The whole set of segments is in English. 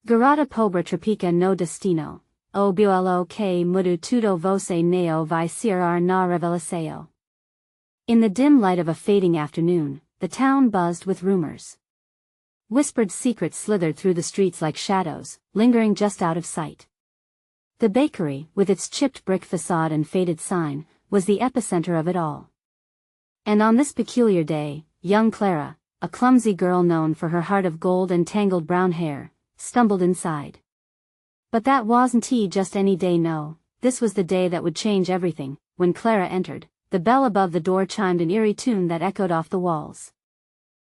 Garota Pobre Tropeça no Destino, o Bolo que Mudou Tudo Você Não Vai Crer na Revelação. In the dim light of a fading afternoon, the town buzzed with rumors. Whispered secrets slithered through the streets like shadows, lingering just out of sight. The bakery, with its chipped brick facade and faded sign, was the epicenter of it all. And on this peculiar day, young Clara, a clumsy girl known for her heart of gold and tangled brown hair, stumbled inside. But that wasn't just any day, no, this was the day that would change everything. When Clara entered, the bell above the door chimed an eerie tune that echoed off the walls.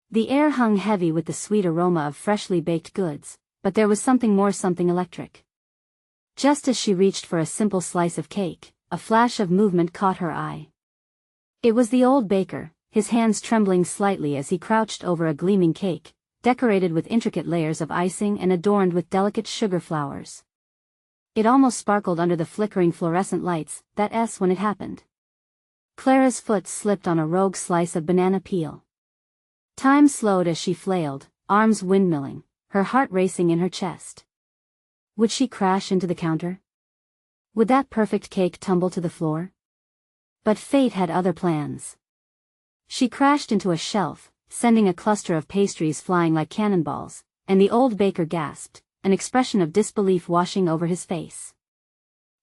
The air hung heavy with the sweet aroma of freshly baked goods, but there was something more, something electric. Just as she reached for a simple slice of cake, a flash of movement caught her eye. It was the old baker, his hands trembling slightly as he crouched over a gleaming cake, decorated with intricate layers of icing and adorned with delicate sugar flowers. It almost sparkled under the flickering fluorescent lights, when it happened. Clara's foot slipped on a rogue slice of banana peel. Time slowed as she flailed, arms windmilling, her heart racing in her chest. Would she crash into the counter? Would that perfect cake tumble to the floor? But fate had other plans. She crashed into a shelf, sending a cluster of pastries flying like cannonballs, and the old baker gasped, an expression of disbelief washing over his face.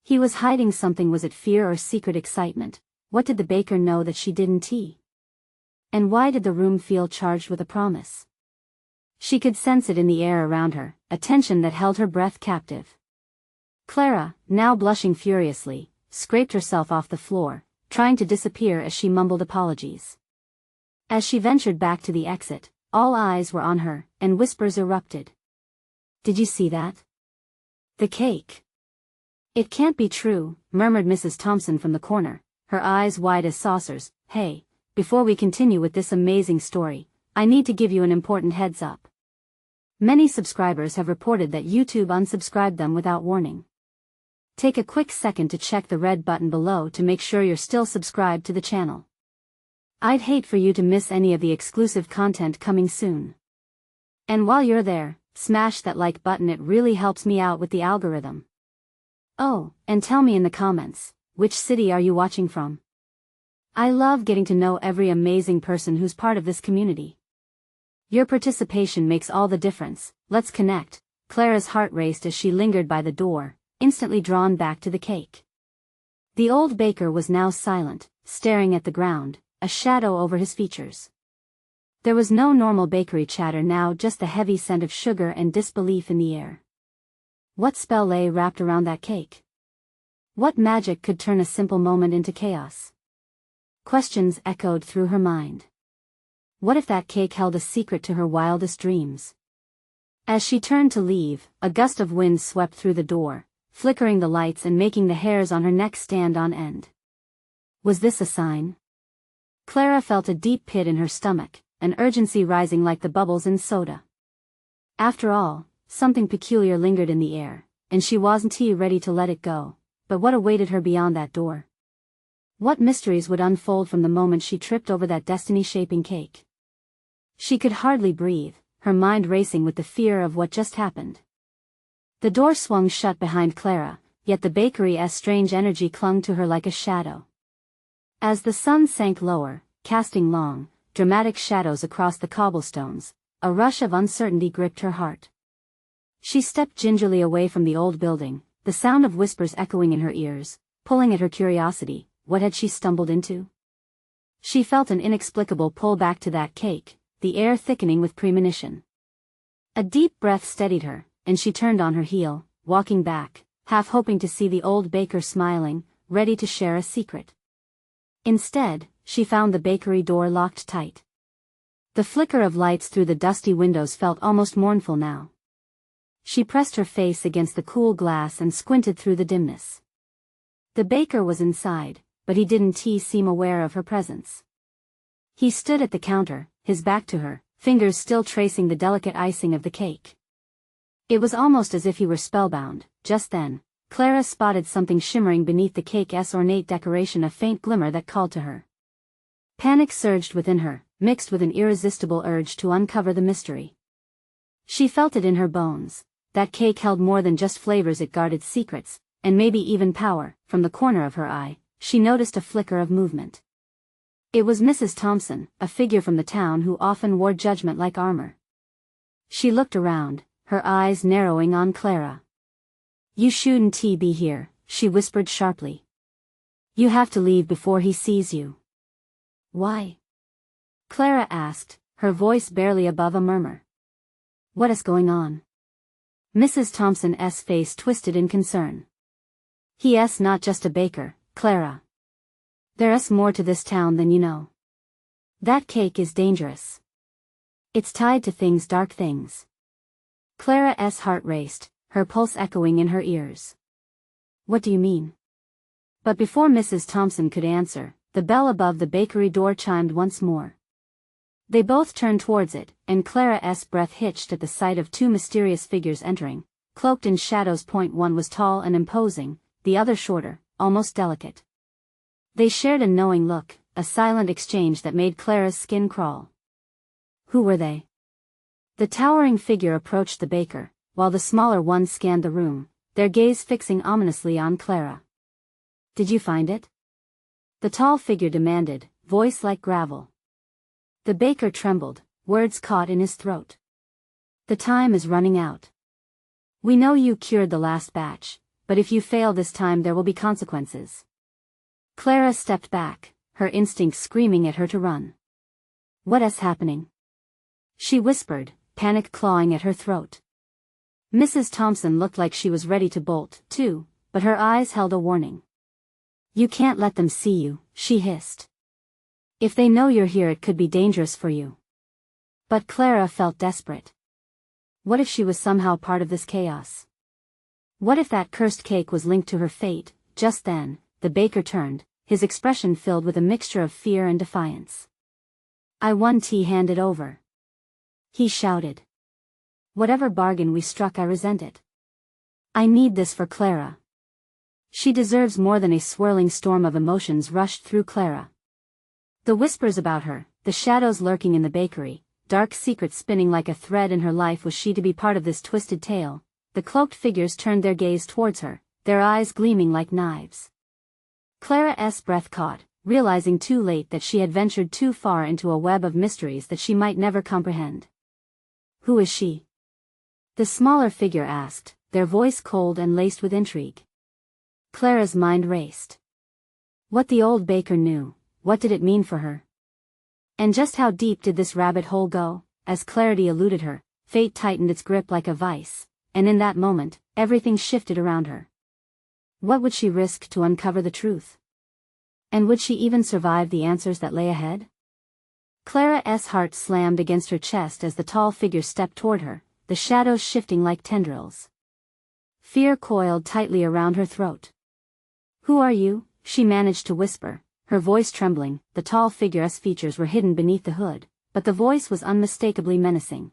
He was hiding something. Was it fear or secret excitement? What did the baker know that she didn't? And why did the room feel charged with a promise? She could sense it in the air around her, a tension that held her breath captive. Clara, now blushing furiously, scraped herself off the floor, trying to disappear as she mumbled apologies. As she ventured back to the exit, all eyes were on her, and whispers erupted. "Did you see that? The cake." "It can't be true," murmured Mrs. Thompson from the corner, her eyes wide as saucers. "Hey, before we continue with this amazing story, I need to give you an important heads up. Many subscribers have reported that YouTube unsubscribed them without warning. Take a quick second to check the red button below to make sure you're still subscribed to the channel. I'd hate for you to miss any of the exclusive content coming soon. And while you're there, smash that like button, it really helps me out with the algorithm. Oh, and tell me in the comments, which city are you watching from? I love getting to know every amazing person who's part of this community. Your participation makes all the difference. Let's connect. Clara's heart raced as she lingered by the door, instantly drawn back to the cake. The old baker was now silent, staring at the ground, a shadow over his features. There was no normal bakery chatter now, just the heavy scent of sugar and disbelief in the air. What spell lay wrapped around that cake? What magic could turn a simple moment into chaos? Questions echoed through her mind. What if that cake held a secret to her wildest dreams? As she turned to leave, a gust of wind swept through the door, flickering the lights and making the hairs on her neck stand on end. Was this a sign? Clara felt a deep pit in her stomach, an urgency rising like the bubbles in soda. After all, something peculiar lingered in the air, and she wasn't ready to let it go. But what awaited her beyond that door? What mysteries would unfold from the moment she tripped over that destiny-shaping cake? She could hardly breathe, her mind racing with the fear of what just happened. The door swung shut behind Clara, yet the bakery's strange energy clung to her like a shadow. As the sun sank lower, casting long, dramatic shadows across the cobblestones, a rush of uncertainty gripped her heart. She stepped gingerly away from the old building, the sound of whispers echoing in her ears, pulling at her curiosity. What had she stumbled into? She felt an inexplicable pull back to that cake, the air thickening with premonition. A deep breath steadied her, and she turned on her heel, walking back, half hoping to see the old baker smiling, ready to share a secret. Instead, she found the bakery door locked tight. The flicker of lights through the dusty windows felt almost mournful now. She pressed her face against the cool glass and squinted through the dimness. The baker was inside, but he didn't seem aware of her presence. He stood at the counter, his back to her, fingers still tracing the delicate icing of the cake. It was almost as if he were spellbound. Just then, Clara spotted something shimmering beneath the cake's ornate decoration, a faint glimmer that called to her. Panic surged within her, mixed with an irresistible urge to uncover the mystery. She felt it in her bones. that cake held more than just flavors, it guarded secrets, and maybe even power. From the corner of her eye, she noticed a flicker of movement. It was Mrs. Thompson, a figure from the town who often wore judgment like armor. She looked around, her eyes narrowing on Clara. "You shouldn't be here," she whispered sharply. "You have to leave before he sees you." "Why?" Clara asked, her voice barely above a murmur. "What is going on?" Mrs. Thompson's face twisted in concern. "He's not just a baker, Clara. There's more to this town than you know. That cake is dangerous. It's tied to things, dark things." Clara's heart raced, her pulse echoing in her ears. "What do you mean?" But before Mrs. Thompson could answer, the bell above the bakery door chimed once more. They both turned towards it, and Clara's breath hitched at the sight of two mysterious figures entering, cloaked in shadows. One was tall and imposing, the other shorter, almost delicate. They shared a knowing look, a silent exchange that made Clara's skin crawl. Who were they? The towering figure approached the baker, while the smaller one scanned the room, their gaze fixing ominously on Clara. "Did you find it?" the tall figure demanded, voice like gravel. The baker trembled, words caught in his throat. "The time is running out. We know you cured the last batch, but if you fail this time there will be consequences." Clara stepped back, her instincts screaming at her to run. "What is happening?" she whispered, panic clawing at her throat. Mrs. Thompson looked like she was ready to bolt, too, but her eyes held a warning. "You can't let them see you," she hissed. "If they know you're here it could be dangerous for you." But Clara felt desperate. What if she was somehow part of this chaos? What if that cursed cake was linked to her fate? Just then, the baker turned, his expression filled with a mixture of fear and defiance. "I want tea handed over," he shouted. "Whatever bargain we struck, I resent it. I need this for Clara. She deserves more than." A swirling storm of emotions rushed through Clara. The whispers about her, the shadows lurking in the bakery, dark secrets spinning like a thread in her life. Was she to be part of this twisted tale? The cloaked figures turned their gaze towards her, their eyes gleaming like knives. Clara's breath caught, realizing too late that she had ventured too far into a web of mysteries that she might never comprehend. "Who is she?" the smaller figure asked, their voice cold and laced with intrigue. Clara's mind raced. What the old baker knew, what did it mean for her? And just how deep did this rabbit hole go? As clarity eluded her, fate tightened its grip like a vice, and in that moment, everything shifted around her. What would she risk to uncover the truth? And would she even survive the answers that lay ahead? Clara's heart slammed against her chest as the tall figure stepped toward her, the shadows shifting like tendrils. Fear coiled tightly around her throat. "Who are you?" she managed to whisper, her voice trembling. The tall figure's features were hidden beneath the hood, but the voice was unmistakably menacing.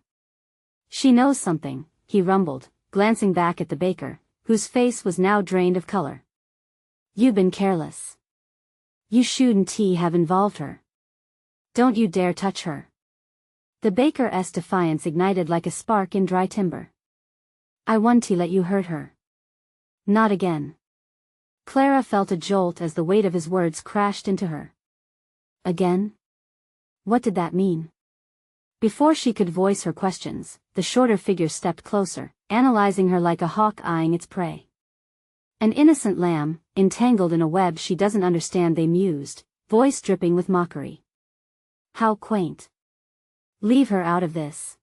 "She knows something," he rumbled, glancing back at the baker, whose face was now drained of color. "You've been careless. You shouldn't have involved her. Don't you dare touch her." The baker's defiance ignited like a spark in dry timber. "I want to let you hurt her." "Not again." Clara felt a jolt as the weight of his words crashed into her. Again? What did that mean? Before she could voice her questions, the shorter figure stepped closer, analyzing her like a hawk eyeing its prey. "An innocent lamb, entangled in a web she doesn't understand," they mused, voice dripping with mockery. "How quaint. Leave her out of this,"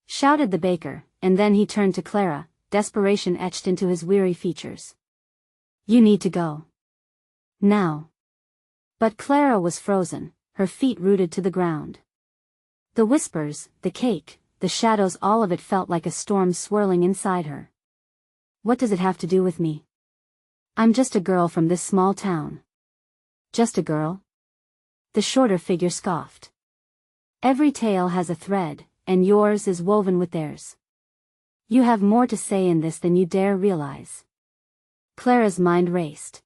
shouted the baker, and then he turned to Clara, desperation etched into his weary features. "You need to go. Now." But Clara was frozen, her feet rooted to the ground. The whispers, the cake, the shadows, all of it felt like a storm swirling inside her. "What does it have to do with me? I'm just a girl from this small town." "Just a girl?" the shorter figure scoffed. "Every tale has a thread, and yours is woven with theirs. You have more to say in this than you dare realize." Clara's mind raced.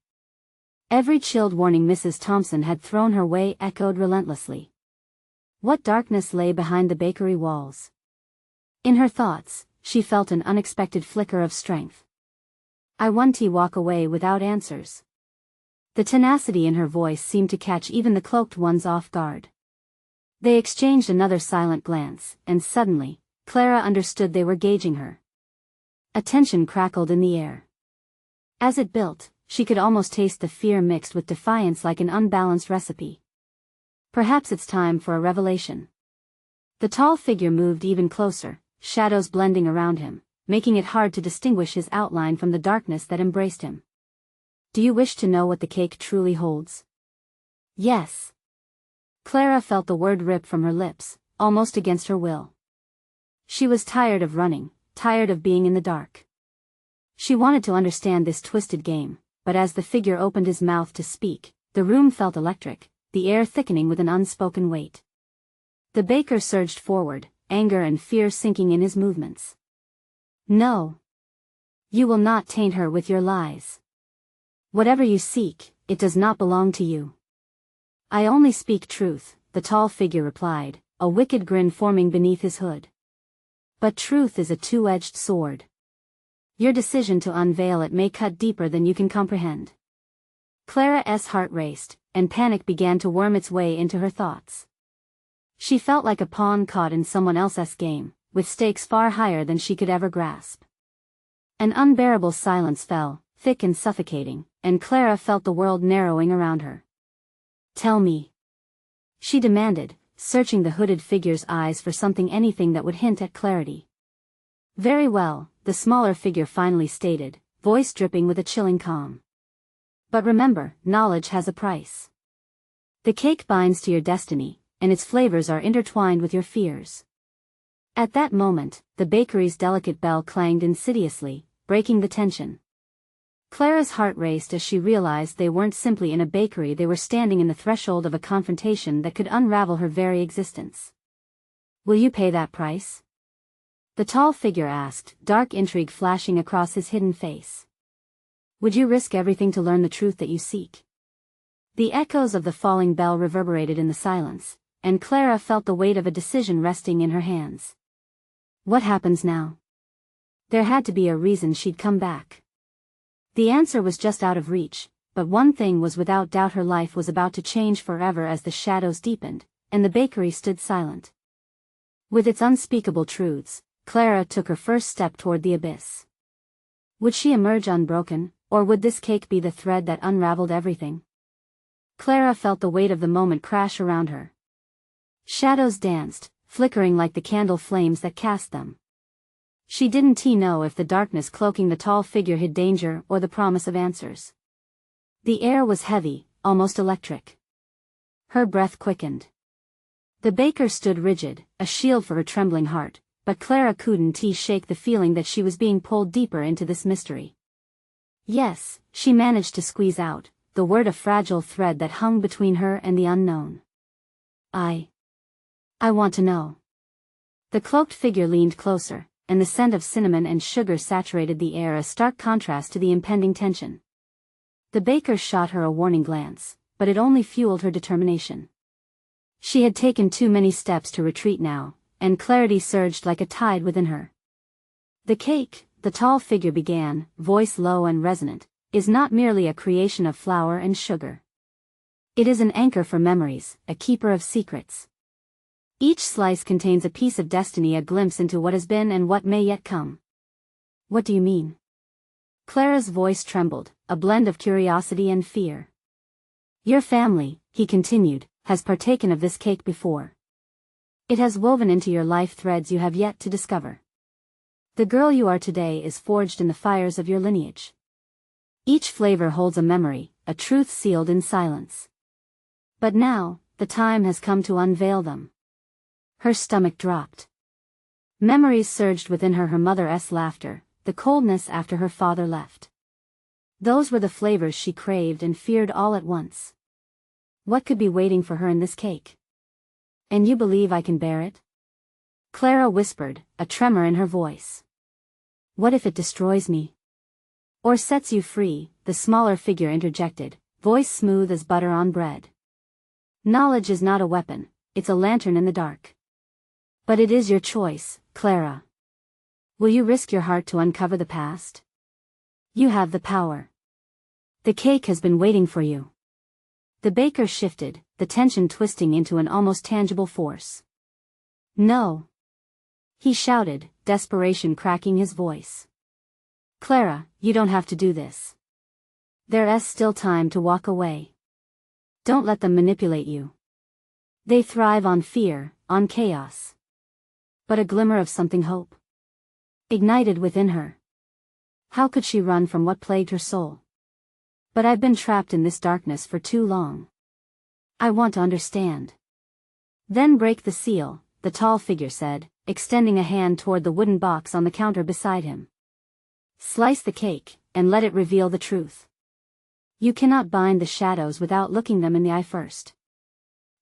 Every chilled warning Mrs. Thompson had thrown her way echoed relentlessly. What darkness lay behind the bakery walls? In her thoughts, she felt an unexpected flicker of strength. "I want to walk away without answers." The tenacity in her voice seemed to catch even the cloaked ones off guard. They exchanged another silent glance, and suddenly, Clara understood they were gauging her. A tension crackled in the air. As it built, she could almost taste the fear mixed with defiance like an unbalanced recipe. Perhaps it's time for a revelation. The tall figure moved even closer, shadows blending around him, making it hard to distinguish his outline from the darkness that embraced him. "Do you wish to know what the cake truly holds?" "Yes." Clara felt the word rip from her lips, almost against her will. She was tired of running, tired of being in the dark. She wanted to understand this twisted game, but as the figure opened his mouth to speak, the room felt electric, the air thickening with an unspoken weight. The baker surged forward, anger and fear sinking in his movements. "No. You will not taint her with your lies. Whatever you seek, it does not belong to you." "I only speak truth," the tall figure replied, a wicked grin forming beneath his hood. "But truth is a two-edged sword. Your decision to unveil it may cut deeper than you can comprehend." Clara's heart raced, and panic began to worm its way into her thoughts. She felt like a pawn caught in someone else's game, with stakes far higher than she could ever grasp. An unbearable silence fell, thick and suffocating, and Clara felt the world narrowing around her. "Tell me," she demanded, searching the hooded figure's eyes for anything that would hint at clarity. "Very well," the smaller figure finally stated, voice dripping with a chilling calm. "But remember, knowledge has a price. The cake binds to your destiny, and its flavors are intertwined with your fears." At that moment, the bakery's delicate bell clanged insidiously, breaking the tension. Clara's heart raced as she realized they weren't simply in a bakery, they were standing in the threshold of a confrontation that could unravel her very existence. "Will you pay that price?" the tall figure asked, dark intrigue flashing across his hidden face. "Would you risk everything to learn the truth that you seek?" The echoes of the falling bell reverberated in the silence, and Clara felt the weight of a decision resting in her hands. What happens now? There had to be a reason she'd come back. The answer was just out of reach, but one thing was without doubt: her life was about to change forever as the shadows deepened, and the bakery stood silent. With its unspeakable truths, Clara took her first step toward the abyss. Would she emerge unbroken, or would this cake be the thread that unraveled everything? Clara felt the weight of the moment crash around her. Shadows danced, flickering like the candle flames that cast them. She didn't know if the darkness cloaking the tall figure hid danger or the promise of answers. The air was heavy, almost electric. Her breath quickened. The baker stood rigid, a shield for her trembling heart, but Clara couldn't shake the feeling that she was being pulled deeper into this mystery. "Yes," she managed to squeeze out, the word a fragile thread that hung between her and the unknown. I want to know." The cloaked figure leaned closer, and the scent of cinnamon and sugar saturated the air, a stark contrast to the impending tension. The baker shot her a warning glance, but it only fueled her determination. She had taken too many steps to retreat now, and clarity surged like a tide within her. "The cake," the tall figure began, voice low and resonant, "is not merely a creation of flour and sugar. It is an anchor for memories, a keeper of secrets. Each slice contains a piece of destiny, a glimpse into what has been and what may yet come." "What do you mean?" Clara's voice trembled, a blend of curiosity and fear. "Your family," he continued, "has partaken of this cake before. It has woven into your life threads you have yet to discover. The girl you are today is forged in the fires of your lineage. Each flavor holds a memory, a truth sealed in silence. But now, the time has come to unveil them." Her stomach dropped. Memories surged within her mother's laughter, the coldness after her father left. Those were the flavors she craved and feared all at once. What could be waiting for her in this cake? "And you believe I can bear it?" Clara whispered, a tremor in her voice. "What if it destroys me?" "Or sets you free," the smaller figure interjected, voice smooth as butter on bread. "Knowledge is not a weapon, it's a lantern in the dark. But it is your choice, Clara." Will you risk your heart to uncover the past? You have the power. The cake has been waiting for you. The baker shifted, the tension twisting into an almost tangible force. No. He shouted, desperation cracking his voice. Clara, you don't have to do this. There's still time to walk away. Don't let them manipulate you. They thrive on fear, on chaos. But a glimmer of something hope ignited within her. How could she run from what plagued her soul? But I've been trapped in this darkness for too long. I want to understand. Then break the seal, the tall figure said, extending a hand toward the wooden box on the counter beside him. Slice the cake, and let it reveal the truth. You cannot bind the shadows without looking them in the eye first.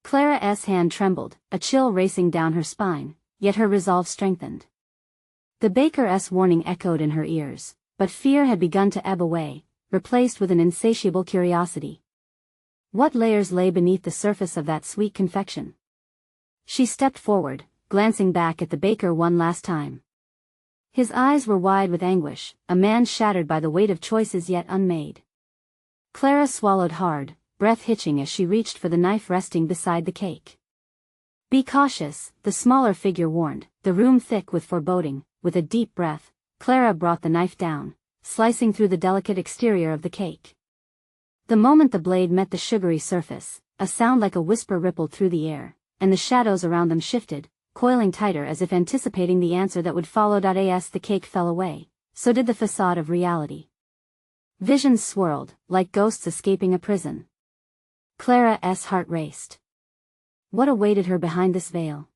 Clara's hand trembled, a chill racing down her spine, yet her resolve strengthened. The baker's warning echoed in her ears, but fear had begun to ebb away, replaced with an insatiable curiosity. What layers lay beneath the surface of that sweet confection? She stepped forward, glancing back at the baker one last time. His eyes were wide with anguish, a man shattered by the weight of choices yet unmade. Clara swallowed hard, breath hitching as she reached for the knife resting beside the cake. Be cautious, the smaller figure warned, the room thick with foreboding. With a deep breath, Clara brought the knife down, slicing through the delicate exterior of the cake. The moment the blade met the sugary surface, a sound like a whisper rippled through the air, and the shadows around them shifted, coiling tighter as if anticipating the answer that would follow. As the cake fell away, so did the facade of reality. Visions swirled, like ghosts escaping a prison. Clara's heart raced. What awaited her behind this veil?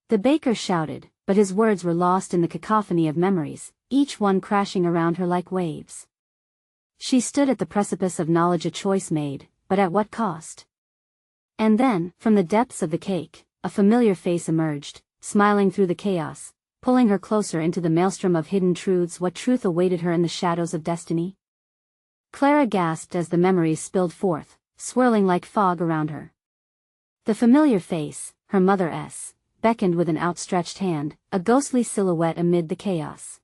The baker shouted, but his words were lost in the cacophony of memories, each one crashing around her like waves. She stood at the precipice of knowledge, a choice made, but at what cost? And then, from the depths of the cake, a familiar face emerged, smiling through the chaos, pulling her closer into the maelstrom of hidden truths. What truth awaited her in the shadows of destiny? Clara gasped as the memories spilled forth, swirling like fog around her. The familiar face, her mother's, beckoned with an outstretched hand, a ghostly silhouette amid the chaos.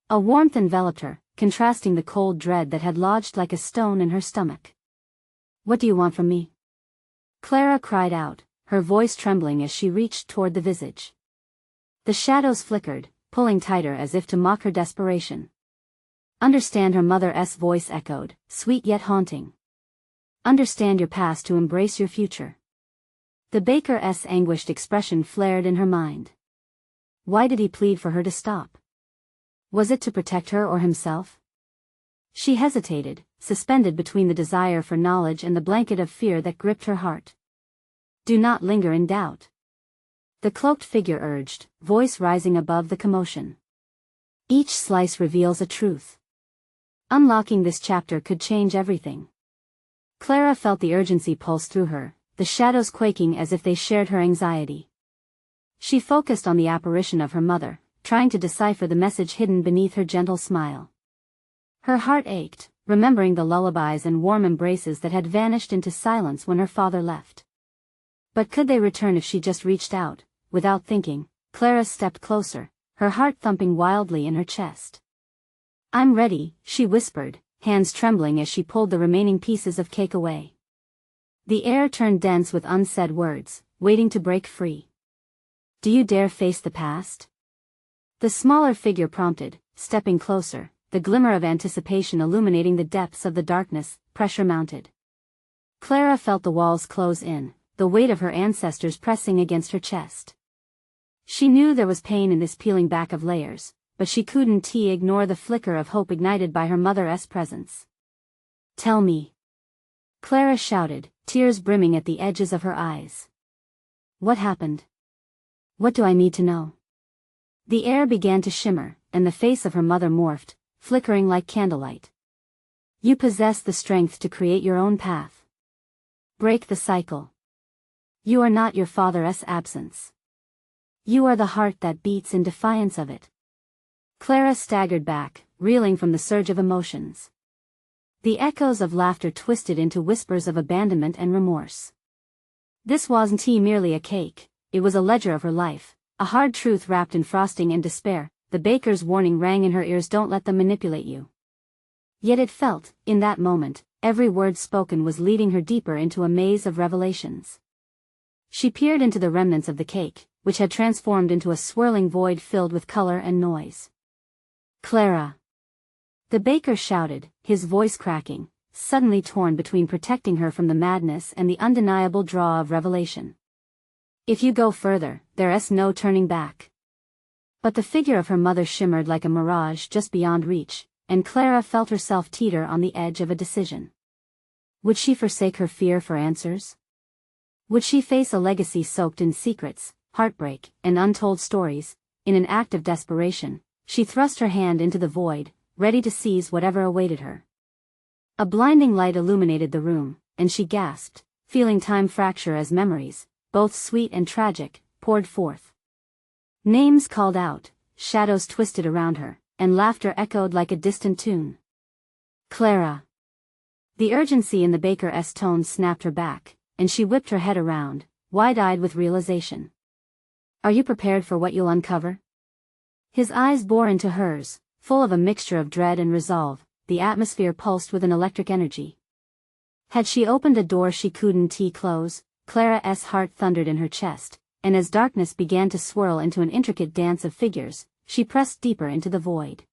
A warmth enveloped her, contrasting the cold dread that had lodged like a stone in her stomach. What do you want from me? Clara cried out, her voice trembling as she reached toward the visage. The shadows flickered, pulling tighter as if to mock her desperation. Understand, her mother's voice echoed, sweet yet haunting. Understand your past to embrace your future. The baker's anguished expression flared in her mind. Why did he plead for her to stop? Was it to protect her or himself? She hesitated, suspended between the desire for knowledge and the blanket of fear that gripped her heart. Do not linger in doubt. The cloaked figure urged, voice rising above the commotion. Each slice reveals a truth. Unlocking this chapter could change everything. Clara felt the urgency pulse through her, the shadows quaking as if they shared her anxiety. She focused on the apparition of her mother, trying to decipher the message hidden beneath her gentle smile. Her heart ached, remembering the lullabies and warm embraces that had vanished into silence when her father left. But could they return if she just reached out? Without thinking, Clara stepped closer, her heart thumping wildly in her chest. I'm ready, she whispered, hands trembling as she pulled the remaining pieces of cake away. The air turned dense with unsaid words, waiting to break free. Do you dare face the past? The smaller figure prompted, stepping closer, the glimmer of anticipation illuminating the depths of the darkness. Pressure mounted. Clara felt the walls close in, the weight of her ancestors pressing against her chest. She knew there was pain in this peeling back of layers, but she couldn't ignore the flicker of hope ignited by her mother's presence. Tell me. Clara shouted, tears brimming at the edges of her eyes. What happened? What do I need to know? The air began to shimmer, and the face of her mother morphed, flickering like candlelight. You possess the strength to create your own path. Break the cycle. You are not your father's absence. You are the heart that beats in defiance of it. Clara staggered back, reeling from the surge of emotions. The echoes of laughter twisted into whispers of abandonment and remorse. This wasn't merely a cake, it was a ledger of her life, a hard truth wrapped in frosting and despair. the baker's warning rang in her ears: don't let them manipulate you. Yet it felt, in that moment, every word spoken was leading her deeper into a maze of revelations. She peered into the remnants of the cake, which had transformed into a swirling void filled with color and noise. "Clara!" the baker shouted, his voice cracking, suddenly torn between protecting her from the madness and the undeniable draw of revelation. "If you go further, there's no turning back." But the figure of her mother shimmered like a mirage just beyond reach, and Clara felt herself teeter on the edge of a decision. Would she forsake her fear for answers? Would she face a legacy soaked in secrets, heartbreak, and untold stories? In an act of desperation, she thrust her hand into the void, ready to seize whatever awaited her. A blinding light illuminated the room, and she gasped, feeling time fracture as memories, both sweet and tragic, poured forth. Names called out, shadows twisted around her, and laughter echoed like a distant tune. "Clara!" The urgency in the baker's tone snapped her back, and she whipped her head around, wide-eyed with realization. "Are you prepared for what you'll uncover?" His eyes bore into hers, full of a mixture of dread and resolve. The atmosphere pulsed with an electric energy. Had she opened a door she couldn't close? Clara's heart thundered in her chest, and as darkness began to swirl into an intricate dance of figures, she pressed deeper into the void.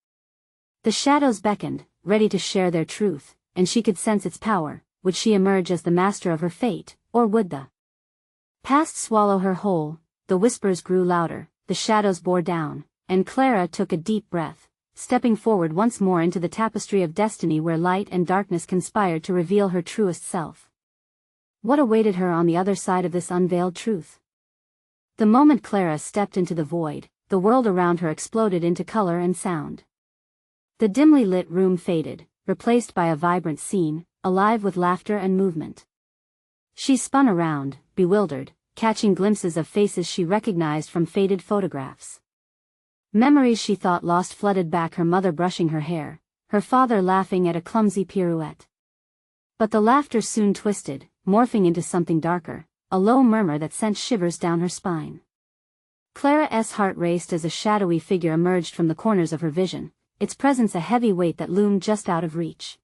The shadows beckoned, ready to share their truth, and she could sense its power. Would she emerge as the master of her fate, or would the past swallow her whole? The whispers grew louder, the shadows bore down, and Clara took a deep breath, stepping forward once more into the tapestry of destiny where light and darkness conspired to reveal her truest self. What awaited her on the other side of this unveiled truth? The moment Clara stepped into the void, the world around her exploded into color and sound. The dimly lit room faded, replaced by a vibrant scene, alive with laughter and movement. She spun around, bewildered, catching glimpses of faces she recognized from faded photographs. Memories she thought lost flooded back: her mother brushing her hair, her father laughing at a clumsy pirouette. But the laughter soon twisted, morphing into something darker, a low murmur that sent shivers down her spine. Clara's heart raced as a shadowy figure emerged from the corners of her vision, its presence a heavy weight that loomed just out of reach.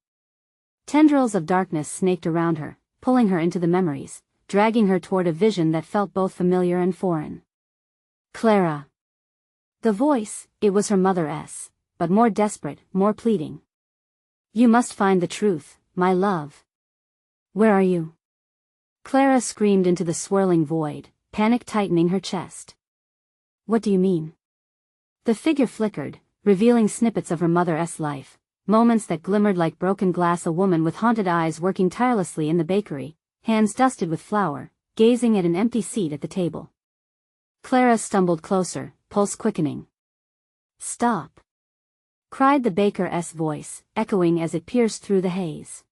Tendrils of darkness snaked around her, pulling her into the memories, dragging her toward a vision that felt both familiar and foreign. "Clara!" The voice, it was her mother's, but more desperate, more pleading. "You must find the truth, my love." "Where are you?" Clara screamed into the swirling void, panic tightening her chest. "What do you mean?" The figure flickered, revealing snippets of her mother's life, moments that glimmered like broken glass. A woman with haunted eyes working tirelessly in the bakery, hands dusted with flour, gazing at an empty seat at the table. Clara stumbled closer, pulse quickening. "Stop!" cried the baker's voice, echoing as it pierced through the haze.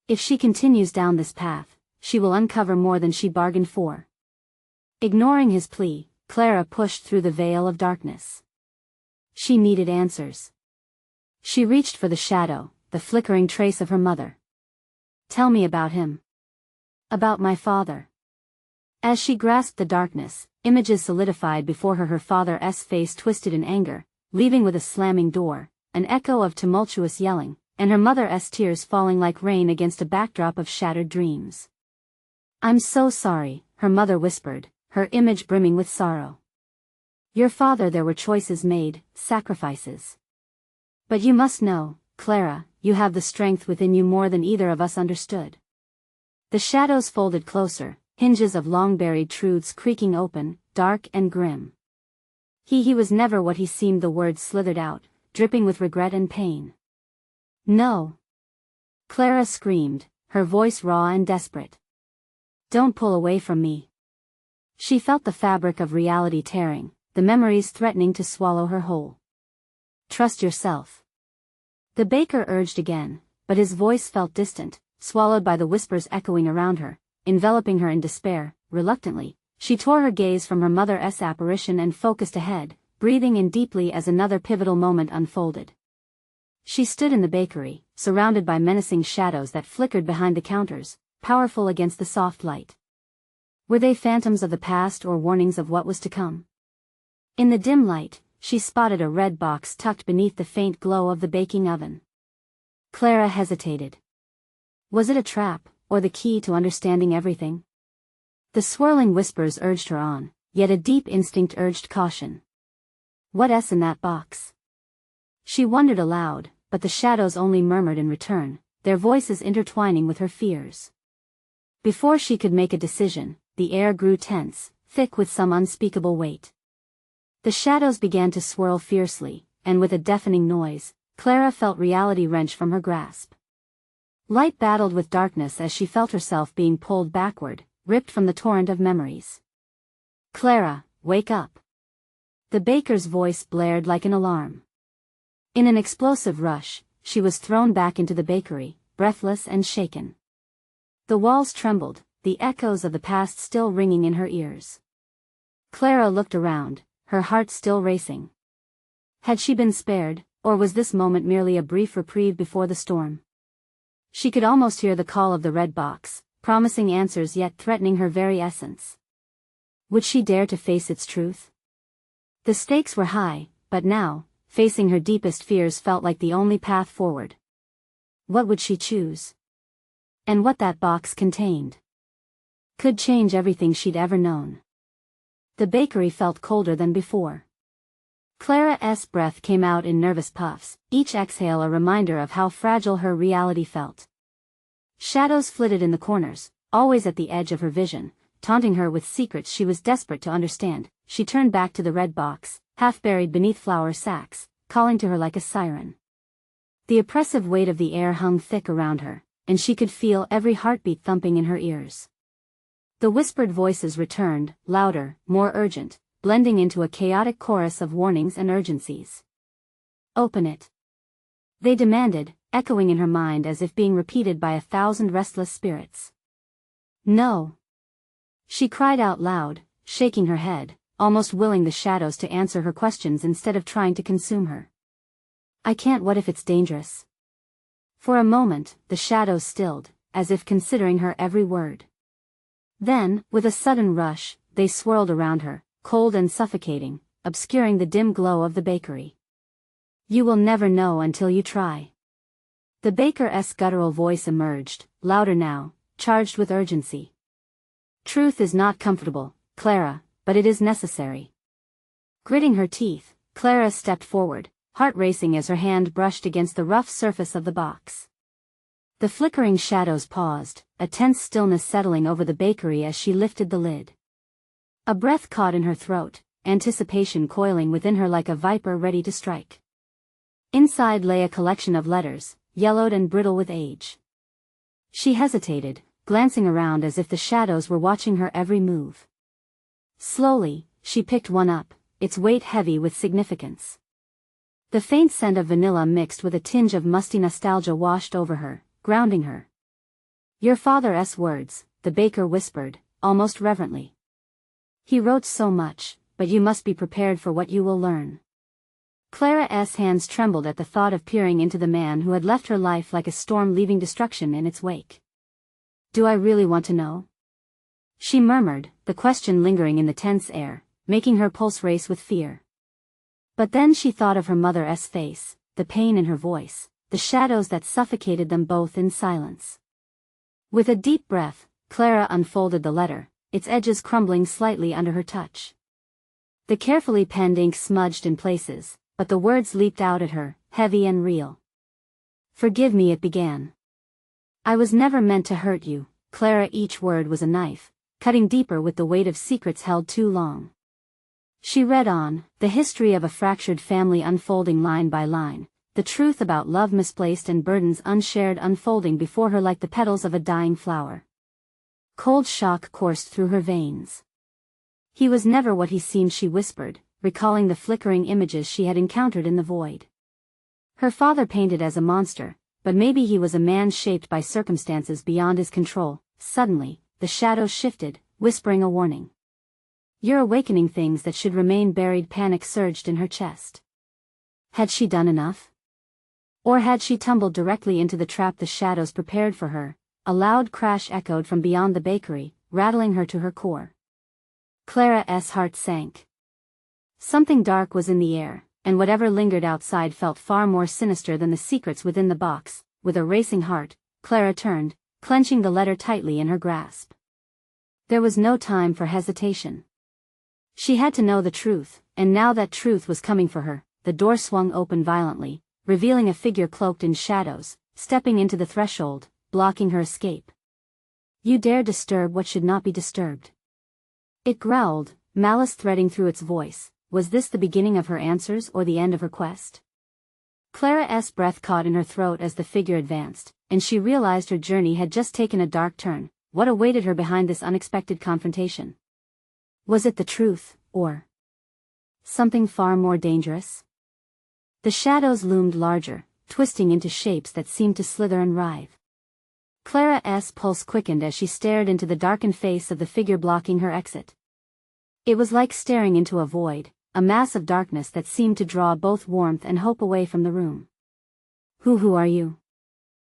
"If she continues down this path, she will uncover more than she bargained for." Ignoring his plea, Clara pushed through the veil of darkness. She needed answers. She reached for the shadow, the flickering trace of her mother. "Tell me about him." "About my father." As she grasped the darkness, images solidified before her. Her father's face twisted in anger, leaving with a slamming door, an echo of tumultuous yelling, and her mother's tears falling like rain against a backdrop of shattered dreams. "I'm so sorry," her mother whispered, her image brimming with sorrow. "Your father, there were choices made, sacrifices. But you must know, Clara, you have the strength within you more than either of us understood." The shadows folded closer, hinges of long-buried truths creaking open, dark and grim. He was never what he seemed." The words slithered out, dripping with regret and pain. "No!" Clara screamed, her voice raw and desperate. "Don't pull away from me." She felt the fabric of reality tearing, the memories threatening to swallow her whole. "Trust yourself." The baker urged again, but his voice felt distant, swallowed by the whispers echoing around her, enveloping her in despair. Reluctantly, she tore her gaze from her mother's apparition and focused ahead, breathing in deeply as another pivotal moment unfolded. She stood in the bakery, surrounded by menacing shadows that flickered behind the counters, powerful against the soft light. Were they phantoms of the past or warnings of what was to come? In the dim light, she spotted a red box tucked beneath the faint glow of the baking oven. Clara hesitated. Was it a trap, or the key to understanding everything? The swirling whispers urged her on, yet a deep instinct urged caution. What's in that box? She wondered aloud, but the shadows only murmured in return, their voices intertwining with her fears. Before she could make a decision, the air grew tense, thick with some unspeakable weight. The shadows began to swirl fiercely, and with a deafening noise, Clara felt reality wrench from her grasp. Light battled with darkness as she felt herself being pulled backward, ripped from the torrent of memories. Clara, wake up! The baker's voice blared like an alarm. In an explosive rush, she was thrown back into the bakery, breathless and shaken. The walls trembled, the echoes of the past still ringing in her ears. Clara looked around, her heart still racing. Had she been spared, or was this moment merely a brief reprieve before the storm? She could almost hear the call of the red box, promising answers yet threatening her very essence. Would she dare to face its truth? The stakes were high, but now, facing her deepest fears felt like the only path forward. What would she choose? And what that box contained could change everything she'd ever known. The bakery felt colder than before. Clara's breath came out in nervous puffs, each exhale a reminder of how fragile her reality felt. Shadows flitted in the corners, always at the edge of her vision, taunting her with secrets she was desperate to understand. She turned back to the red box, half buried beneath flour sacks, calling to her like a siren. The oppressive weight of the air hung thick around her, and she could feel every heartbeat thumping in her ears. The whispered voices returned, louder, more urgent, blending into a chaotic chorus of warnings and urgencies. Open it. They demanded, echoing in her mind as if being repeated by 1,000 restless spirits. No. She cried out loud, shaking her head, almost willing the shadows to answer her questions instead of trying to consume her. I can't. What if it's dangerous? For a moment, the shadows stilled, as if considering her every word. Then, with a sudden rush, they swirled around her, cold and suffocating, obscuring the dim glow of the bakery. You will never know until you try. The baker's guttural voice emerged, louder now, charged with urgency. Truth is not comfortable, Clara, but it is necessary. Gritting her teeth, Clara stepped forward, heart racing as her hand brushed against the rough surface of the box. The flickering shadows paused, a tense stillness settling over the bakery as she lifted the lid. A breath caught in her throat, anticipation coiling within her like a viper ready to strike. Inside lay a collection of letters, yellowed and brittle with age. She hesitated, glancing around as if the shadows were watching her every move. Slowly, she picked one up, its weight heavy with significance. The faint scent of vanilla mixed with a tinge of musty nostalgia washed over her, grounding her. Your father's words, the baker whispered, almost reverently. He wrote so much, but you must be prepared for what you will learn. Clara's hands trembled at the thought of peering into the man who had left her life like a storm leaving destruction in its wake. Do I really want to know? She murmured, the question lingering in the tense air, making her pulse race with fear. But then she thought of her mother's face, the pain in her voice, the shadows that suffocated them both in silence. With a deep breath, Clara unfolded the letter, its edges crumbling slightly under her touch. The carefully penned ink smudged in places, but the words leaped out at her, heavy and real. Forgive me, it began. I was never meant to hurt you, Clara. Each word was a knife, cutting deeper with the weight of secrets held too long. She read on, the history of a fractured family unfolding line by line, the truth about love misplaced and burdens unshared unfolding before her like the petals of a dying flower. Cold shock coursed through her veins. He was never what he seemed, she whispered, recalling the flickering images she had encountered in the void. Her father painted as a monster, but maybe he was a man shaped by circumstances beyond his control. Suddenly, the shadows shifted, whispering a warning. You're awakening things that should remain buried. Panic surged in her chest. Had she done enough? Or had she tumbled directly into the trap the shadows prepared for her? A loud crash echoed from beyond the bakery, rattling her to her core. Clara's heart sank. Something dark was in the air, and whatever lingered outside felt far more sinister than the secrets within the box. With a racing heart, Clara turned, clenching the letter tightly in her grasp. There was no time for hesitation. She had to know the truth, and now that truth was coming for her. The door swung open violently, revealing a figure cloaked in shadows, stepping into the threshold, blocking her escape. "You dare disturb what should not be disturbed," it growled, malice threading through its voice. Was this the beginning of her answers or the end of her quest? Clara's breath caught in her throat as the figure advanced, and she realized her journey had just taken a dark turn. What awaited her behind this unexpected confrontation? Was it the truth, or something far more dangerous? The shadows loomed larger, twisting into shapes that seemed to slither and writhe. Clara's pulse quickened as she stared into the darkened face of the figure blocking her exit. It was like staring into a void, a mass of darkness that seemed to draw both warmth and hope away from the room. Who are you?"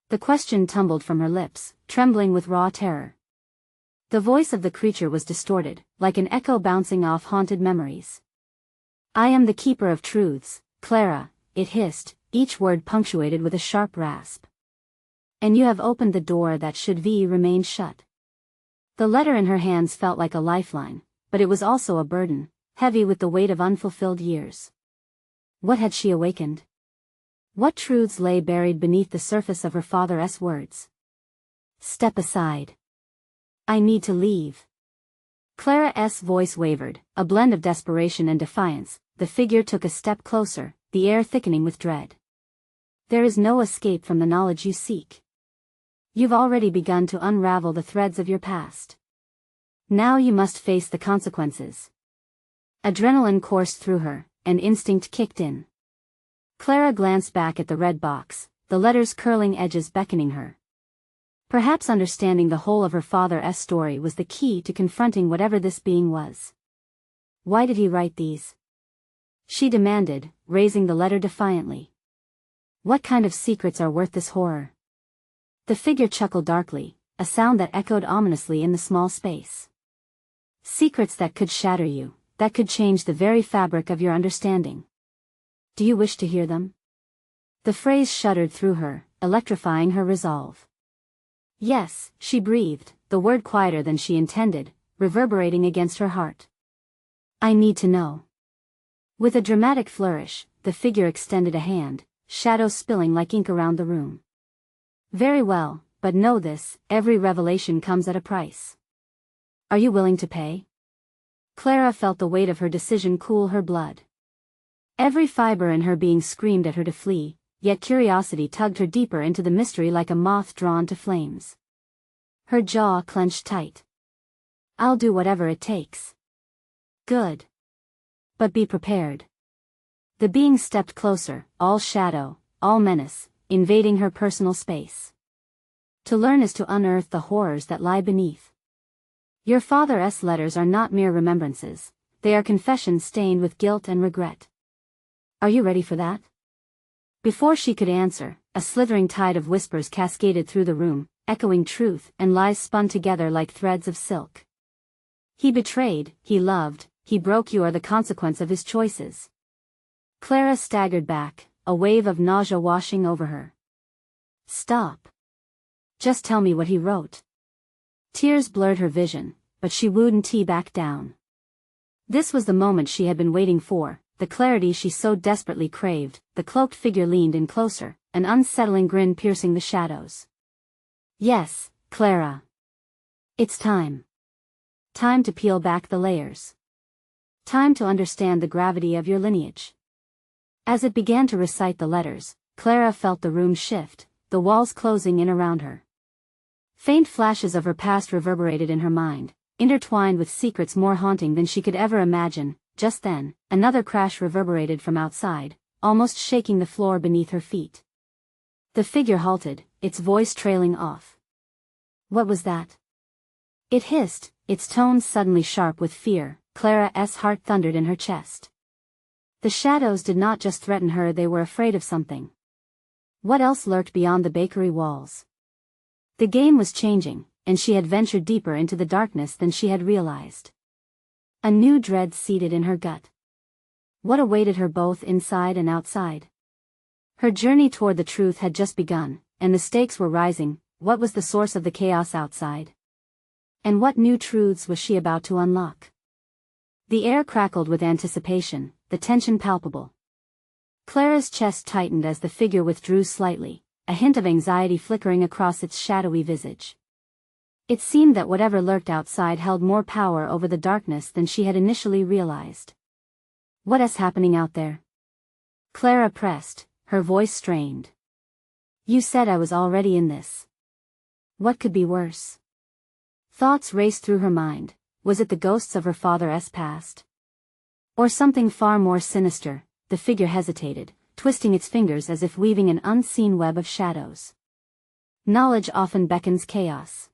The question tumbled from her lips, trembling with raw terror. The voice of the creature was distorted, like an echo bouncing off haunted memories. "I am the keeper of truths, Clara," it hissed, each word punctuated with a sharp rasp. "And you have opened the door that should remain shut." The letter in her hands felt like a lifeline, but it was also a burden, heavy with the weight of unfulfilled years. What had she awakened? What truths lay buried beneath the surface of her father's words? "Step aside. I need to leave." Clara's voice wavered, a blend of desperation and defiance. The figure took a step closer, the air thickening with dread. "There is no escape from the knowledge you seek. You've already begun to unravel the threads of your past. Now you must face the consequences." Adrenaline coursed through her, and instinct kicked in. Clara glanced back at the red box, the letter's curling edges beckoning her. Perhaps understanding the whole of her father's story was the key to confronting whatever this being was. "Why did he write these?" she demanded, raising the letter defiantly. "What kind of secrets are worth this horror?" The figure chuckled darkly, a sound that echoed ominously in the small space. "Secrets that could shatter you, that could change the very fabric of your understanding. Do you wish to hear them?" The phrase shuddered through her, electrifying her resolve. "Yes," she breathed, the word quieter than she intended, reverberating against her heart. "I need to know." With a dramatic flourish, the figure extended a hand, shadows spilling like ink around the room. "Very well, but know this, every revelation comes at a price. Are you willing to pay?" Clara felt the weight of her decision cool her blood. Every fiber in her being screamed at her to flee, yet curiosity tugged her deeper into the mystery like a moth drawn to flames. Her jaw clenched tight. "I'll do whatever it takes." "Good. But be prepared." The being stepped closer, all shadow, all menace, invading her personal space. "To learn is to unearth the horrors that lie beneath. Your father's letters are not mere remembrances, they are confessions stained with guilt and regret. Are you ready for that?" Before she could answer, a slithering tide of whispers cascaded through the room, echoing truth and lies spun together like threads of silk. "He betrayed, he loved, he broke. You are the consequence of his choices." Clara staggered back, a wave of nausea washing over her. "Stop. Just tell me what he wrote." Tears blurred her vision, but she wouldn't back down. This was the moment she had been waiting for, the clarity she so desperately craved. The cloaked figure leaned in closer, an unsettling grin piercing the shadows. "Yes, Clara. It's time. Time to peel back the layers. Time to understand the gravity of your lineage." As it began to recite the letters, Clara felt the room shift, the walls closing in around her. Faint flashes of her past reverberated in her mind, intertwined with secrets more haunting than she could ever imagine. Just then, another crash reverberated from outside, almost shaking the floor beneath her feet. The figure halted, its voice trailing off. "What was that?" it hissed, its tones suddenly sharp with fear. Clara's heart thundered in her chest. The shadows did not just threaten her, they were afraid of something. What else lurked beyond the bakery walls? The game was changing, and she had ventured deeper into the darkness than she had realized. A new dread seeded in her gut. What awaited her both inside and outside? Her journey toward the truth had just begun, and the stakes were rising. What was the source of the chaos outside? And what new truths was she about to unlock? The air crackled with anticipation, the tension palpable. Clara's chest tightened as the figure withdrew slightly, a hint of anxiety flickering across its shadowy visage. It seemed that whatever lurked outside held more power over the darkness than she had initially realized. What is happening out there? Clara pressed, her voice strained. You said I was already in this. What could be worse? Thoughts raced through her mind. Was it the ghosts of her father's past? Or something far more sinister? The figure hesitated, twisting its fingers as if weaving an unseen web of shadows. Knowledge often beckons chaos.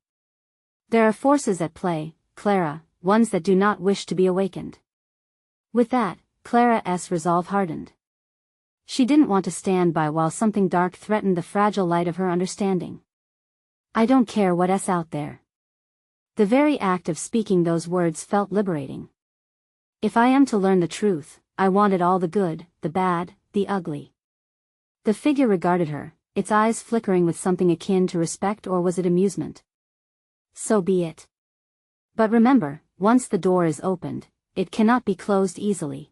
There are forces at play, Clara, ones that do not wish to be awakened. With that, Clara's resolve hardened. She didn't want to stand by while something dark threatened the fragile light of her understanding. I don't care what's out there. The very act of speaking those words felt liberating. If I am to learn the truth, I want it all, the good, the bad, the ugly. The figure regarded her, its eyes flickering with something akin to respect, or was it amusement? So be it. But remember, once the door is opened, it cannot be closed easily.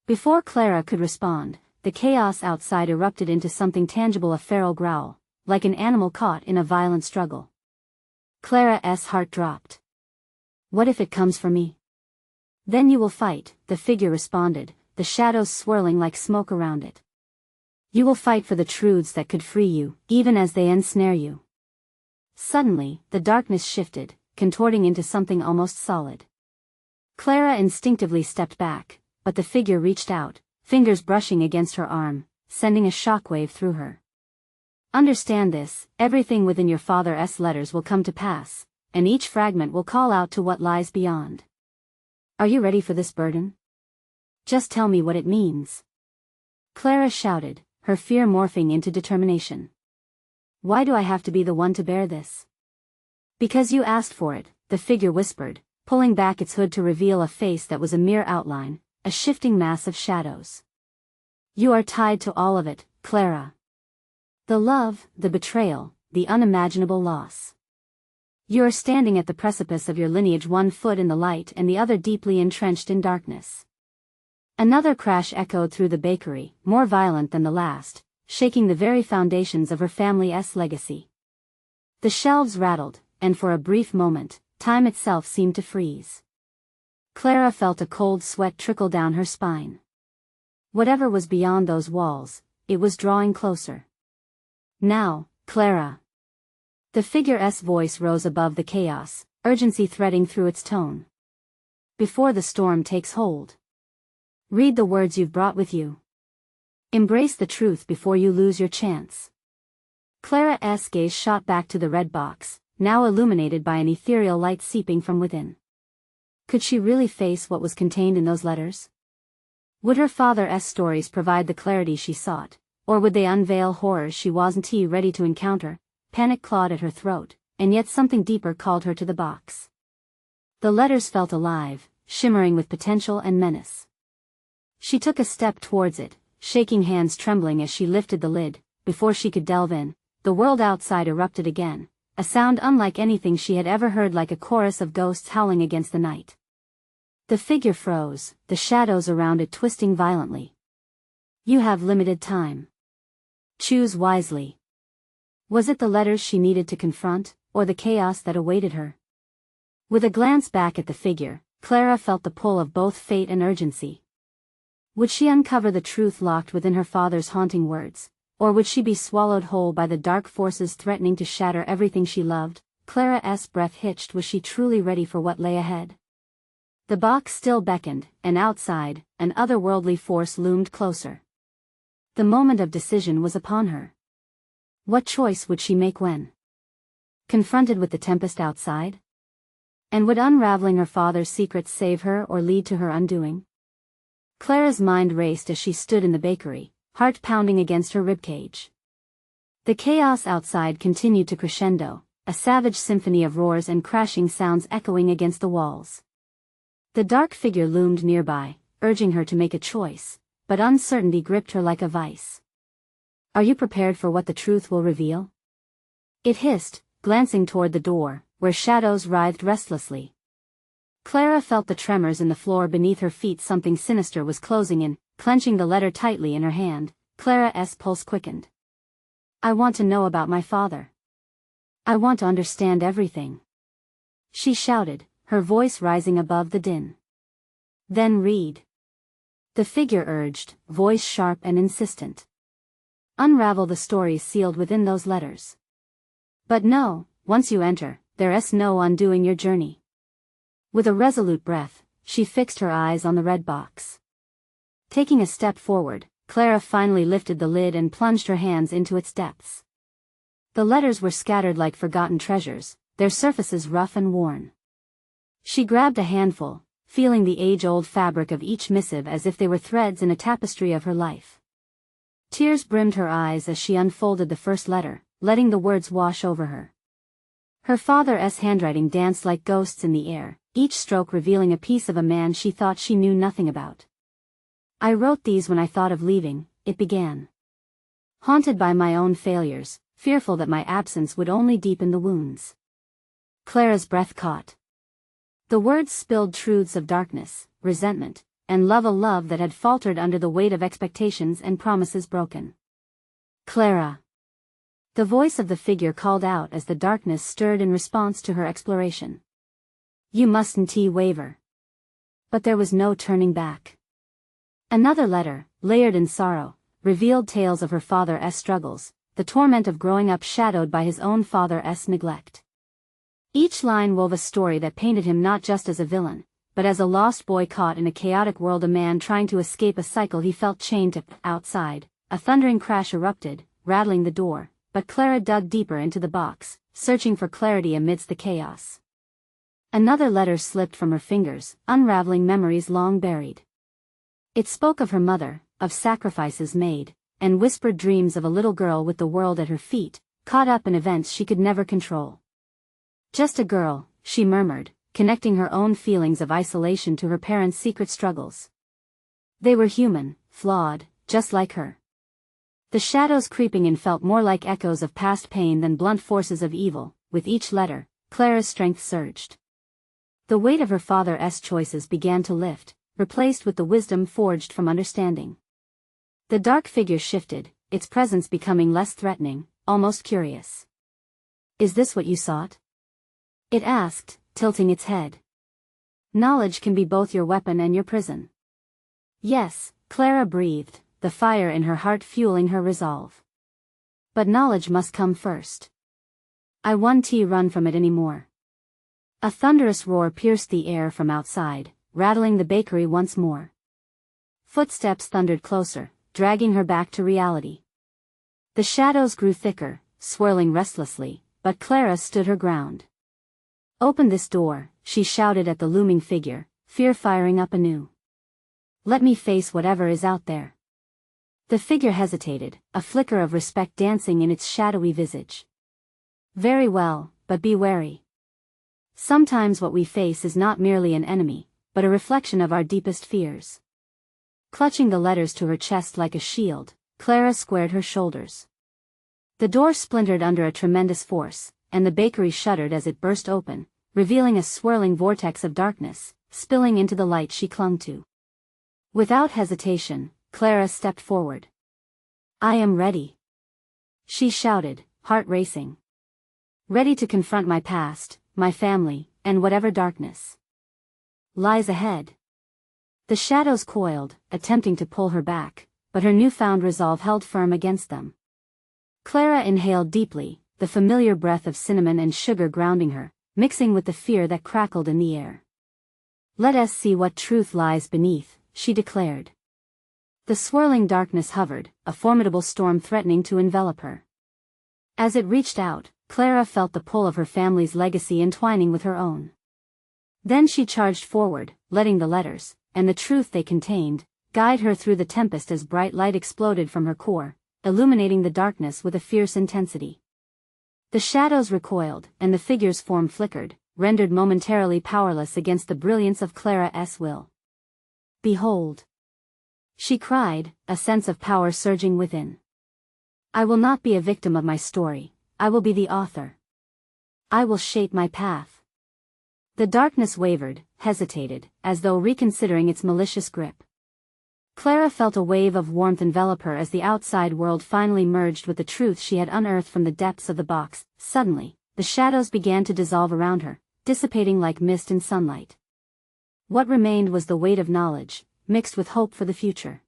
Before Clara could respond, the chaos outside erupted into something tangible, a feral growl, like an animal caught in a violent struggle. Clara's heart dropped. What if it comes for me? Then you will fight, the figure responded, the shadows swirling like smoke around it. You will fight for the truths that could free you, even as they ensnare you. Suddenly, the darkness shifted, contorting into something almost solid. Clara instinctively stepped back, but the figure reached out, fingers brushing against her arm, sending a shockwave through her. Understand this, everything within your father's letters will come to pass, and each fragment will call out to what lies beyond. Are you ready for this burden? Just tell me what it means. Clara shouted, her fear morphing into determination. Why do I have to be the one to bear this? Because you asked for it, the figure whispered, pulling back its hood to reveal a face that was a mere outline, a shifting mass of shadows. You are tied to all of it, Clara. The love, the betrayal, the unimaginable loss. You are standing at the precipice of your lineage, one foot in the light and the other deeply entrenched in darkness. Another crash echoed through the bakery, more violent than the last, shaking the very foundations of her family's legacy. The shelves rattled, and for a brief moment, time itself seemed to freeze. Clara felt a cold sweat trickle down her spine. Whatever was beyond those walls, it was drawing closer. Now, Clara. The figure's voice rose above the chaos, urgency threading through its tone. Before the storm takes hold. Read the words you've brought with you. Embrace the truth before you lose your chance. Clara's gaze shot back to the red box, now illuminated by an ethereal light seeping from within. Could she really face what was contained in those letters? Would her father's stories provide the clarity she sought? Or would they unveil horrors she wasn't ready to encounter? Panic clawed at her throat, and yet something deeper called her to the box. The letters felt alive, shimmering with potential and menace. She took a step towards it, shaking hands trembling as she lifted the lid. Before she could delve in, the world outside erupted again, a sound unlike anything she had ever heard, like a chorus of ghosts howling against the night. The figure froze, the shadows around it twisting violently. You have limited time. Choose wisely. Was it the letters she needed to confront, or the chaos that awaited her? With a glance back at the figure, Clara felt the pull of both fate and urgency. Would she uncover the truth locked within her father's haunting words, or would she be swallowed whole by the dark forces threatening to shatter everything she loved? Clara's breath hitched. Was she truly ready for what lay ahead? The box still beckoned, and outside, an otherworldly force loomed closer. The moment of decision was upon her. What choice would she make when confronted with the tempest outside? And would unraveling her father's secrets save her or lead to her undoing? Clara's mind raced as she stood in the bakery, heart pounding against her ribcage. The chaos outside continued to crescendo, a savage symphony of roars and crashing sounds echoing against the walls. The dark figure loomed nearby, urging her to make a choice, but uncertainty gripped her like a vice. Are you prepared for what the truth will reveal? It hissed, glancing toward the door, where shadows writhed restlessly. Clara felt the tremors in the floor beneath her feet. Something sinister was closing in. Clenching the letter tightly in her hand, Clara's pulse quickened. I want to know about my father. I want to understand everything. She shouted, her voice rising above the din. Then read. The figure urged, voice sharp and insistent. Unravel the stories sealed within those letters. But no, once you enter, there's no undoing your journey. With a resolute breath, she fixed her eyes on the red box. Taking a step forward, Clara finally lifted the lid and plunged her hands into its depths. The letters were scattered like forgotten treasures, their surfaces rough and worn. She grabbed a handful, feeling the age-old fabric of each missive as if they were threads in a tapestry of her life. Tears brimmed her eyes as she unfolded the first letter, letting the words wash over her. Her father's handwriting danced like ghosts in the air, each stroke revealing a piece of a man she thought she knew nothing about. I wrote these when I thought of leaving, it began. Haunted by my own failures, fearful that my absence would only deepen the wounds. Clara's breath caught. The words spilled truths of darkness, resentment, and love, a love that had faltered under the weight of expectations and promises broken. Clara. The voice of the figure called out as the darkness stirred in response to her exploration. You mustn't waver. But there was no turning back. Another letter, layered in sorrow, revealed tales of her father's struggles, the torment of growing up shadowed by his own father's neglect. Each line wove a story that painted him not just as a villain, but as a lost boy caught in a chaotic world, a man trying to escape a cycle he felt chained to. Outside, a thundering crash erupted, rattling the door, but Clara dug deeper into the box, searching for clarity amidst the chaos. Another letter slipped from her fingers, unraveling memories long buried. It spoke of her mother, of sacrifices made, and whispered dreams of a little girl with the world at her feet, caught up in events she could never control. Just a girl, she murmured, connecting her own feelings of isolation to her parents' secret struggles. They were human, flawed, just like her. The shadows creeping in felt more like echoes of past pain than blunt forces of evil. With each letter, Clara's strength surged. The weight of her father's choices began to lift, replaced with the wisdom forged from understanding. The dark figure shifted, its presence becoming less threatening, almost curious. Is this what you sought? It asked, tilting its head. Knowledge can be both your weapon and your prison. Yes, Clara breathed, the fire in her heart fueling her resolve. But knowledge must come first. I won't run from it anymore. A thunderous roar pierced the air from outside, rattling the bakery once more. Footsteps thundered closer, dragging her back to reality. The shadows grew thicker, swirling restlessly, but Clara stood her ground. Open this door, she shouted at the looming figure, fear firing up anew. Let me face whatever is out there. The figure hesitated, a flicker of respect dancing in its shadowy visage. Very well, but be wary. Sometimes what we face is not merely an enemy, but a reflection of our deepest fears. Clutching the letters to her chest like a shield, Clara squared her shoulders. The door splintered under a tremendous force, and the bakery shuddered as it burst open, revealing a swirling vortex of darkness, spilling into the light she clung to. Without hesitation, Clara stepped forward. I am ready. She shouted, heart racing. Ready to confront my past, my family, and whatever darkness lies ahead. The shadows coiled, attempting to pull her back, but her newfound resolve held firm against them. Clara inhaled deeply, the familiar breath of cinnamon and sugar grounding her, mixing with the fear that crackled in the air. Let us see what truth lies beneath, she declared. The swirling darkness hovered, a formidable storm threatening to envelop her. As it reached out, Clara felt the pull of her family's legacy entwining with her own. Then she charged forward, letting the letters, and the truth they contained, guide her through the tempest as bright light exploded from her core, illuminating the darkness with a fierce intensity. The shadows recoiled, and the figure's form flickered, rendered momentarily powerless against the brilliance of Clara's will. Behold! She cried, a sense of power surging within. I will not be a victim of my story, I will be the author. I will shape my path. The darkness wavered, hesitated, as though reconsidering its malicious grip. Clara felt a wave of warmth envelop her as the outside world finally merged with the truth she had unearthed from the depths of the box. Suddenly, the shadows began to dissolve around her, dissipating like mist in sunlight. What remained was the weight of knowledge, mixed with hope for the future.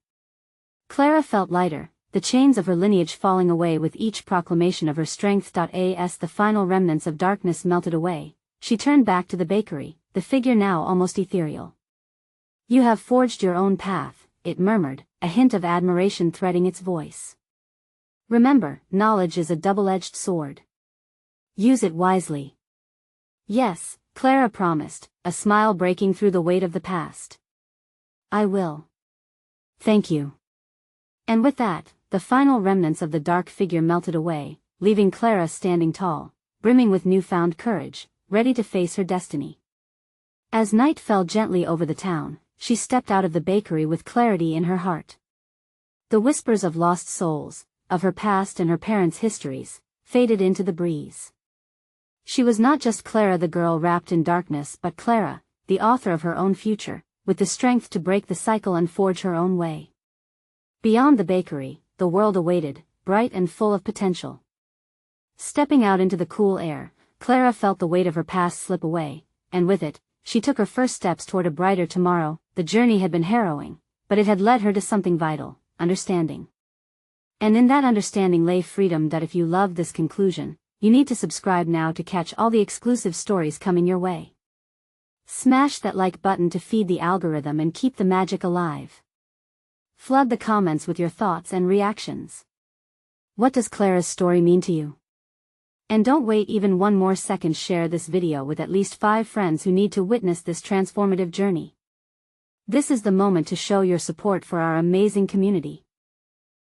Clara felt lighter, the chains of her lineage falling away with each proclamation of her strength. As the final remnants of darkness melted away, she turned back to the bakery, the figure now almost ethereal. You have forged your own path, it murmured, a hint of admiration threading its voice. Remember, knowledge is a double-edged sword. Use it wisely. Yes, Clara promised, a smile breaking through the weight of the past. I will. Thank you. And with that, the final remnants of the dark figure melted away, leaving Clara standing tall, brimming with newfound courage, ready to face her destiny. As night fell gently over the town, she stepped out of the bakery with clarity in her heart. The whispers of lost souls, of her past and her parents' histories, faded into the breeze. She was not just Clara the girl wrapped in darkness but Clara, the author of her own future, with the strength to break the cycle and forge her own way. Beyond the bakery, the world awaited, bright and full of potential. Stepping out into the cool air, Clara felt the weight of her past slip away, and with it, she took her first steps toward a brighter tomorrow. The journey had been harrowing, but it had led her to something vital, understanding. And in that understanding lay freedom. If you loved this conclusion, you need to subscribe now to catch all the exclusive stories coming your way. Smash that like button to feed the algorithm and keep the magic alive. Flood the comments with your thoughts and reactions. What does Clara's story mean to you? And don't wait even one more second. Share this video with at least 5 friends who need to witness this transformative journey. This is the moment to show your support for our amazing community.